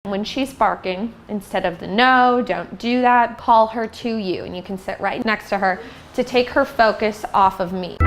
When she's barking, instead of the no, don't do that, call her to you, and you can sit right next to her to take her focus off of me.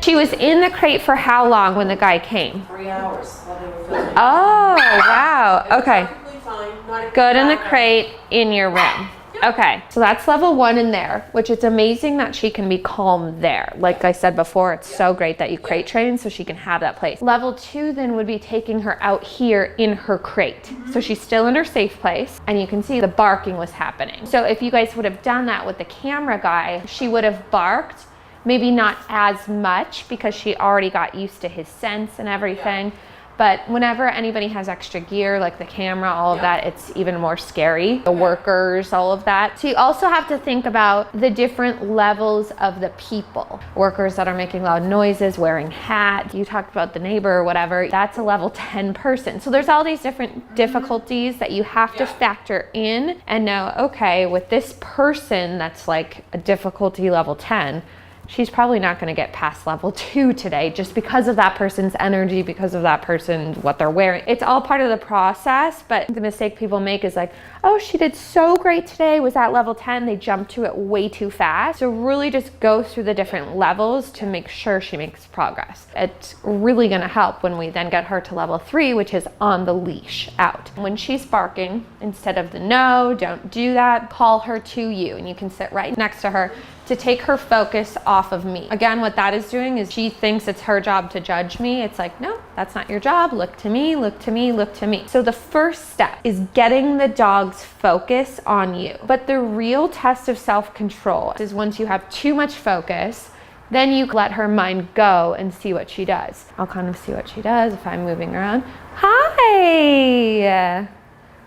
She was in the crate for how long when the guy came? 3 hours while they were filming. Oh, wow. Okay. Perfectly fine. Not a Good in the bad crate in your room. Okay, so that's level 1 in there, which it's amazing that she can be calm there. Like I said before, it's so great that you crate train so she can have that place. Level 2 then would be taking her out here in her crate. So she's still in her safe place, and you can see the barking was happening. So if you guys would have done that with the camera guy, she would have barked, maybe not as much because she already got used to his sense and everything. But whenever anybody has extra gear, like the camera, all of that, it's even more scary. The workers, all of that. So you also have to think about the different levels of the people. Workers that are making loud noises, wearing hats. You talked about the neighbor or whatever. That's a level 10 person. So there's all these different difficulties that you have to factor in and know, okay, with this person that's like a difficulty level 10, she's probably not going to get past level 2 today just because of that person's energy, because of that person, what they're wearing. It's all part of the process, but the mistake people make is like, oh, she did so great today, was at level 10, they jumped to it way too fast. So really just go through the different levels to make sure she makes progress. It's really going to help when we then get her to level 3, which is on the leash out. When she's barking, instead of the no, don't do that, call her to you, and you can sit right next to her to take her focus off of me. Again, what that is doing is she thinks it's her job to judge me. It's like, no, that's not your job. Look to me, look to me, look to me. So the first step is getting the dog's focus on you. But the real test of self-control is once you have too much focus, then you let her mind go and see what she does. I'll kind of see what she does if I'm moving around. Hi,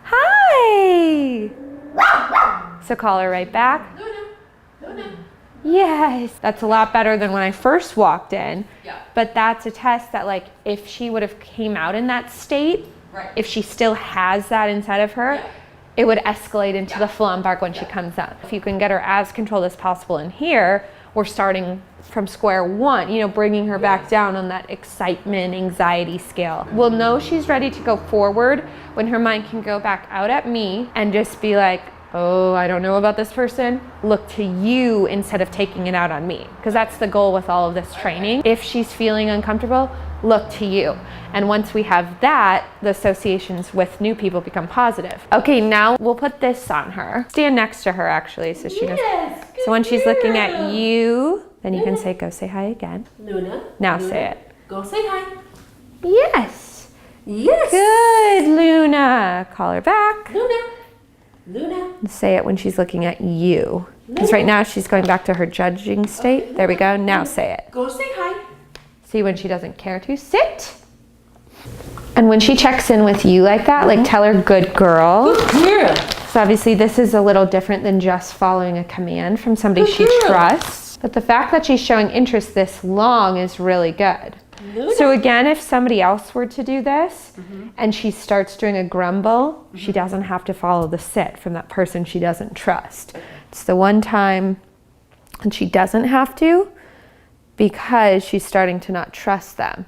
hi. So call her right back. Yes, that's a lot better than when I first walked in. Yeah. But that's a test that, like, if she would have came out in that state, Right. if she still has that inside of her, it would escalate into the full-on bark when she comes out. If you can get her as controlled as possible in here, we're starting from square one, you know, bringing her back down on that excitement, anxiety scale. We'll know she's ready to go forward when her mind can go back out at me and just be like, oh, I don't know about this person, look to you instead of taking it out on me. Because that's the goal with all of this training. If she's feeling uncomfortable, look to you. And once we have that, the associations with new people become positive. Okay, now we'll put this on her. Stand next to her actually so she knows. So when she's looking at you, then you can say, go say hi again. Luna. Now Luna, say it. Go say hi. Yes. Yes. Good, Luna. Call her back. Luna. Luna. Say it when she's looking at you. Because right now she's going back to her judging state. Okay. There we go. Now say it. Go say hi. See when she doesn't care to. Sit. And when she checks in with you like that, like tell her good girl. Good girl. So obviously this is a little different than just following a command from somebody she trusts. But the fact that she's showing interest this long is really good. Luna. So again, if somebody else were to do this and she starts doing a grumble, she doesn't have to follow the sit from that person she doesn't trust. It's the one time and she doesn't have to because she's starting to not trust them.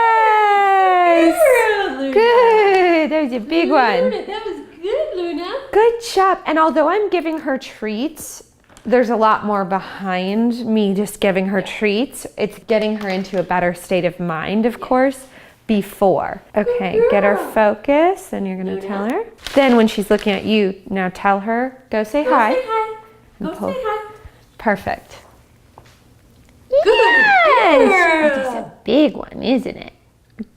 Yes! Girl, Luna. Good. That was a big one. Luna, that was good, Luna. Good job. And although I'm giving her treats, there's a lot more behind me just giving her treats. It's getting her into a better state of mind, of course, before. Okay, get her focused, and you're gonna tell her. Then when she's looking at you, now tell her, go say hi. Go say hi. And Go pull. say hi. Perfect. Good Yes! girl. It's a big one, isn't it?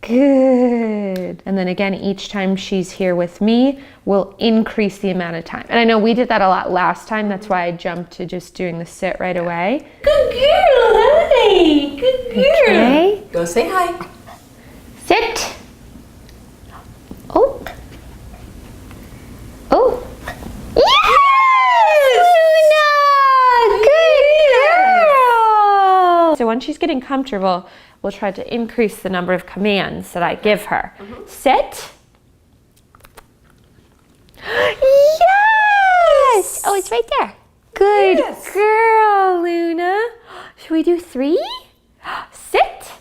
Good. And then again, each time she's here with me, we'll increase the amount of time. And I know we did that a lot last time. That's why I jumped to just doing the sit right away. Good girl, honey. Good girl. Okay. Go say hi. Sit. Oh. Oh. Yes! Luna! Good girl! So once she's getting comfortable, we'll try to increase the number of commands that I give her. Sit. it's right there. Good Yes. girl, Luna. Should we do 3? Sit.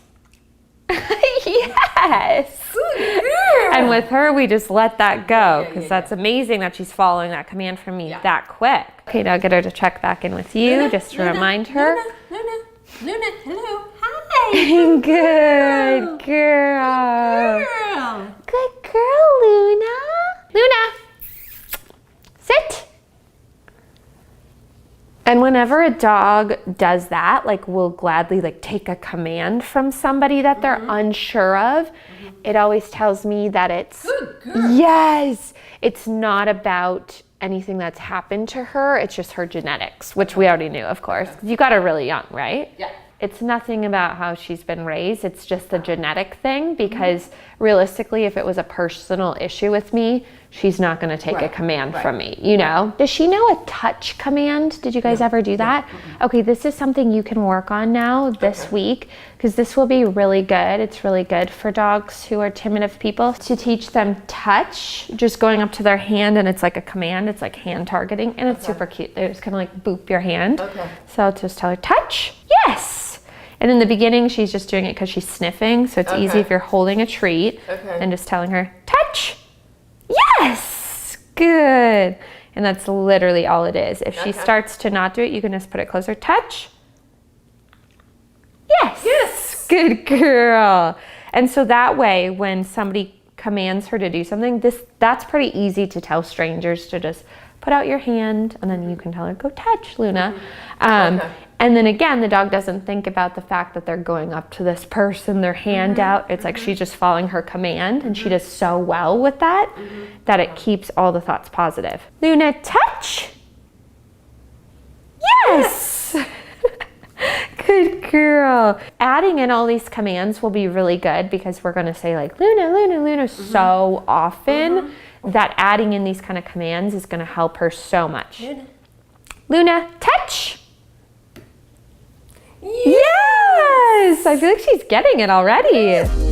Yes. Good girl. And with her, we just let that go because that's amazing that she's following that command from me that quick. Okay, now get her to check back in with you Luna, just to Luna, remind her. Luna, hello. Hi. Good girl. Girl. Good girl, Luna. Luna, sit. And whenever a dog does that, like will gladly like take a command from somebody that they're unsure of, it always tells me that it's, Good girl. yes, it's not about anything that's happened to her. It's just her genetics, which we already knew, of course. You got her really young, right? Yeah. It's nothing about how she's been raised. It's just a genetic thing because realistically, if it was a personal issue with me, she's not going to take a command from me, you know? Does she know a touch command? Did you guys ever do that? Okay, this is something you can work on now this week because this will be really good. It's really good for dogs who are timid of people to teach them touch, just going up to their hand and it's like a command. It's like hand targeting and it's super cute. They just kind of like boop your hand. Okay. So I'll just tell her touch. Yes. And in the beginning, she's just doing it because she's sniffing. So it's easy if you're holding a treat and just telling her, touch. Yes, good. And that's literally all it is. If she starts to not do it, you can just put it closer. Touch. Yes. Yes. Good girl. And so that way, when somebody commands her to do something, that's pretty easy to tell strangers to just put out your hand and then you can tell her, go touch, Luna. And then again, the dog doesn't think about the fact that they're going up to this person, their hand out. It's like she's just following her command and she does so well with that, that it keeps all the thoughts positive. Luna, touch. Yes. Good girl. Adding in all these commands will be really good because we're going to say like Luna, Luna, Luna so often that adding in these kind of commands is going to help her so much. Luna, touch. Yes! I feel like she's getting it already.